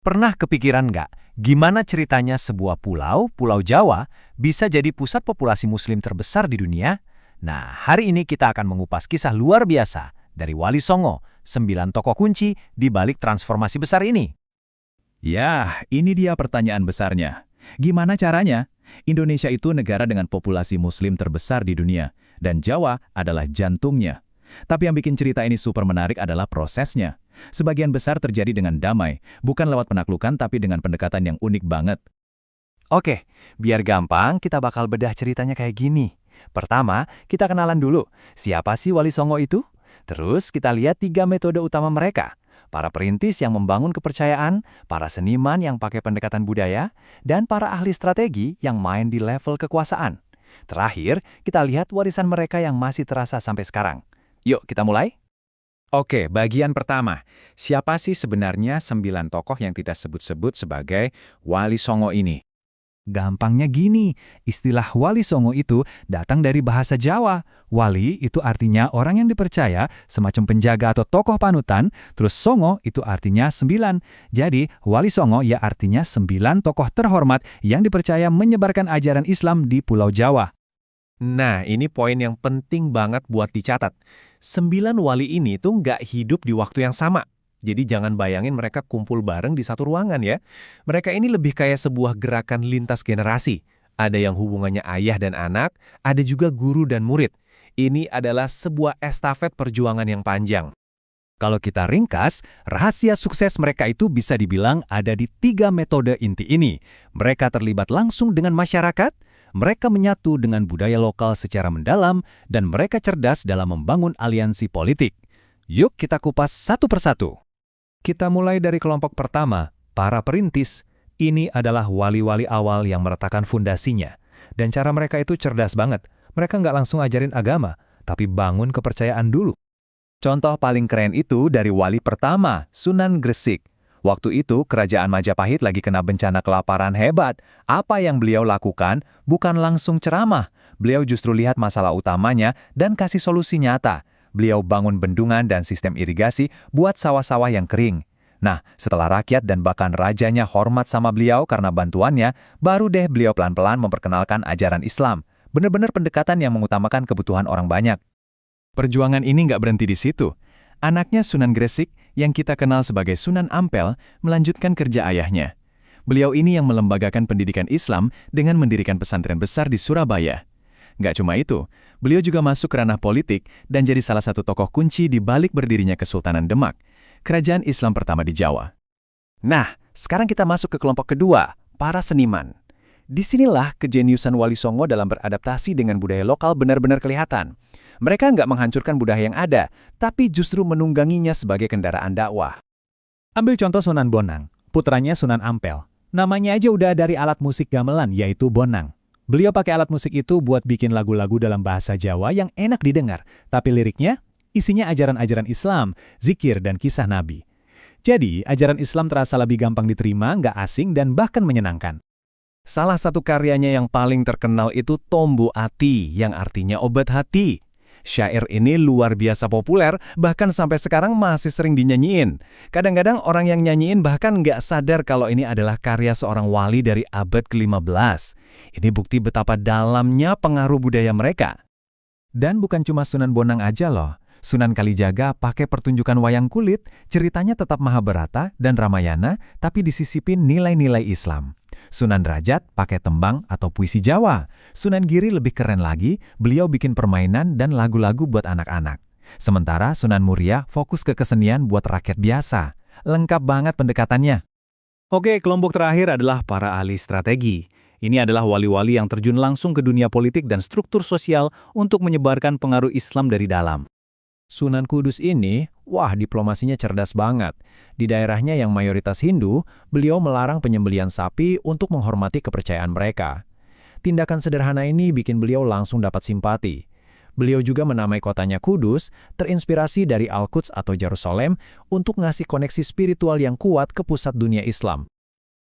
Pernah kepikiran nggak, gimana ceritanya sebuah pulau, Pulau Jawa, bisa jadi pusat populasi Muslim terbesar di dunia? Nah, hari ini kita akan mengupas kisah luar biasa dari Wali Songo, 9 tokoh kunci di balik transformasi besar ini. Ya, ini dia pertanyaan besarnya. Gimana caranya? Indonesia itu negara dengan populasi Muslim terbesar di dunia, dan Jawa adalah jantungnya. Tapi yang bikin cerita ini super menarik adalah prosesnya. Sebagian besar terjadi dengan damai, bukan lewat penaklukan tapi dengan pendekatan yang unik banget. Oke, biar gampang kita bakal bedah ceritanya kayak gini. Pertama, kita kenalan dulu. Siapa sih Wali Songo itu? Terus kita lihat 3 metode utama mereka. Para perintis yang membangun kepercayaan, para seniman yang pakai pendekatan budaya, dan para ahli strategi yang main di level kekuasaan. Terakhir, kita lihat warisan mereka yang masih terasa sampai sekarang. Yuk, kita mulai. Oke, bagian pertama. Siapa sih sebenarnya 9 tokoh yang kita sebut-sebut sebagai Wali Songo ini? Gampangnya gini, istilah Wali Songo itu datang dari bahasa Jawa. Wali itu artinya orang yang dipercaya, semacam penjaga atau tokoh panutan, terus Songo itu artinya 9. Jadi, Wali Songo ya artinya 9 tokoh terhormat yang dipercaya menyebarkan ajaran Islam di Pulau Jawa. Nah, ini poin yang penting banget buat dicatat. 9 wali ini tuh nggak hidup di waktu yang sama. Jadi jangan bayangin mereka kumpul bareng di satu ruangan ya. Mereka ini lebih kayak sebuah gerakan lintas generasi. Ada yang hubungannya ayah dan anak, ada juga guru dan murid. Ini adalah sebuah estafet perjuangan yang panjang. Kalau kita ringkas, rahasia sukses mereka itu bisa dibilang ada di 3 metode inti ini. Mereka terlibat langsung dengan masyarakat, mereka menyatu dengan budaya lokal secara mendalam, dan mereka cerdas dalam membangun aliansi politik. Yuk kita kupas satu persatu. Kita mulai dari kelompok pertama, para perintis. Ini adalah wali-wali awal yang meletakkan fundasinya. Dan cara mereka itu cerdas banget. Mereka nggak langsung ajarin agama, tapi bangun kepercayaan dulu. Contoh paling keren itu dari wali pertama, Sunan Gresik. Waktu itu, kerajaan Majapahit lagi kena bencana kelaparan hebat. Apa yang beliau lakukan bukan langsung ceramah. Beliau justru lihat masalah utamanya dan kasih solusi nyata. Beliau bangun bendungan dan sistem irigasi buat sawah-sawah yang kering. Nah, setelah rakyat dan bahkan rajanya hormat sama beliau karena bantuannya, baru deh beliau pelan-pelan memperkenalkan ajaran Islam. Benar-benar pendekatan yang mengutamakan kebutuhan orang banyak. Perjuangan ini nggak berhenti di situ. Anaknya Sunan Gresik, yang kita kenal sebagai Sunan Ampel, melanjutkan kerja ayahnya. Beliau ini yang melembagakan pendidikan Islam dengan mendirikan pesantren besar di Surabaya. Nggak cuma itu, beliau juga masuk ke ranah politik dan jadi salah satu tokoh kunci di balik berdirinya Kesultanan Demak, kerajaan Islam pertama di Jawa. Nah, sekarang kita masuk ke kelompok kedua, para seniman. Disinilah kejeniusan Wali Songo dalam beradaptasi dengan budaya lokal benar-benar kelihatan. Mereka nggak menghancurkan budaya yang ada, tapi justru menungganginya sebagai kendaraan dakwah. Ambil contoh Sunan Bonang, putranya Sunan Ampel. Namanya aja udah dari alat musik gamelan, yaitu bonang. Beliau pakai alat musik itu buat bikin lagu-lagu dalam bahasa Jawa yang enak didengar, tapi liriknya isinya ajaran-ajaran Islam, zikir, dan kisah Nabi. Jadi, ajaran Islam terasa lebih gampang diterima, nggak asing, dan bahkan menyenangkan. Salah satu karyanya yang paling terkenal itu Tombo Ati, yang artinya obat hati. Syair ini luar biasa populer, bahkan sampai sekarang masih sering dinyanyiin. Kadang-kadang orang yang nyanyiin bahkan nggak sadar kalau ini adalah karya seorang wali dari abad ke-15. Ini bukti betapa dalamnya pengaruh budaya mereka. Dan bukan cuma Sunan Bonang aja loh. Sunan Kalijaga pakai pertunjukan wayang kulit, ceritanya tetap Mahabharata dan Ramayana, tapi disisipin nilai-nilai Islam. Sunan Derajat pakai tembang atau puisi Jawa. Sunan Giri lebih keren lagi, beliau bikin permainan dan lagu-lagu buat anak-anak. Sementara Sunan Muria fokus ke kesenian buat rakyat biasa. Lengkap banget pendekatannya. Oke, kelompok terakhir adalah para ahli strategi. Ini adalah wali-wali yang terjun langsung ke dunia politik dan struktur sosial untuk menyebarkan pengaruh Islam dari dalam. Sunan Kudus ini, wah diplomasinya cerdas banget. Di daerahnya yang mayoritas Hindu, beliau melarang penyembelihan sapi untuk menghormati kepercayaan mereka. Tindakan sederhana ini bikin beliau langsung dapat simpati. Beliau juga menamai kotanya Kudus, terinspirasi dari Al-Quds atau Yerusalem untuk ngasih koneksi spiritual yang kuat ke pusat dunia Islam.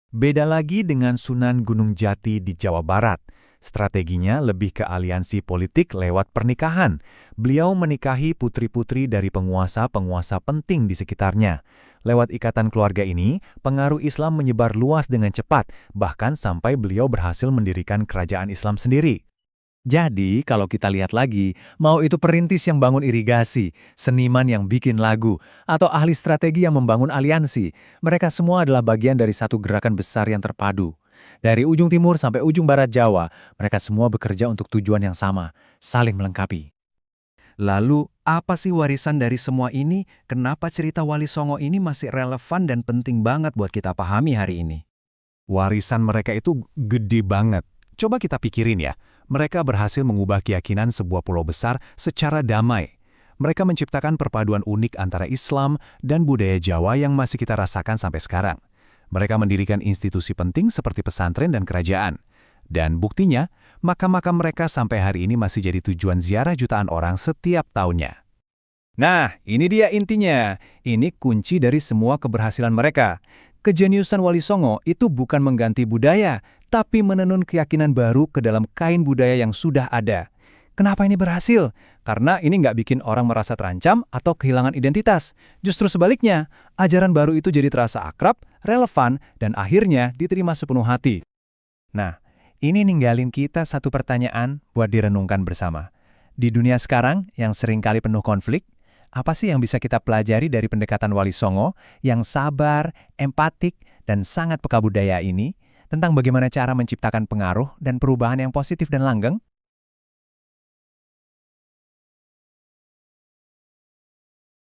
Beda lagi dengan Sunan Gunung Jati di Jawa Barat. Strateginya lebih ke aliansi politik lewat pernikahan. Beliau menikahi putri-putri dari penguasa-penguasa penting di sekitarnya. Lewat ikatan keluarga ini, pengaruh Islam menyebar luas dengan cepat, bahkan sampai beliau berhasil mendirikan kerajaan Islam sendiri. Jadi, kalau kita lihat lagi, mau itu perintis yang bangun irigasi, seniman yang bikin lagu, atau ahli strategi yang membangun aliansi, mereka semua adalah bagian dari satu gerakan besar yang terpadu. Dari ujung timur sampai ujung barat Jawa, mereka semua bekerja untuk tujuan yang sama, saling melengkapi. Lalu, apa sih warisan dari semua ini? Kenapa cerita Wali Songo ini masih relevan dan penting banget buat kita pahami hari ini? Warisan mereka itu gede banget. Coba kita pikirin ya, mereka berhasil mengubah keyakinan sebuah pulau besar secara damai. Mereka menciptakan perpaduan unik antara Islam dan budaya Jawa yang masih kita rasakan sampai sekarang. Mereka mendirikan institusi penting seperti pesantren dan kerajaan. Dan buktinya, makam-makam mereka sampai hari ini masih jadi tujuan ziarah jutaan orang setiap tahunnya. Nah, ini dia intinya. Ini kunci dari semua keberhasilan mereka. Kejeniusan Wali Songo itu bukan mengganti budaya, tapi menenun keyakinan baru ke dalam kain budaya yang sudah ada. Kenapa ini berhasil? Karena ini nggak bikin orang merasa terancam atau kehilangan identitas. Justru sebaliknya, ajaran baru itu jadi terasa akrab, relevan, dan akhirnya diterima sepenuh hati. Nah, ini ninggalin kita satu pertanyaan buat direnungkan bersama. Di dunia sekarang yang seringkali penuh konflik, apa sih yang bisa kita pelajari dari pendekatan Wali Songo yang sabar, empatik, dan sangat peka budaya ini tentang bagaimana cara menciptakan pengaruh dan perubahan yang positif dan langgeng?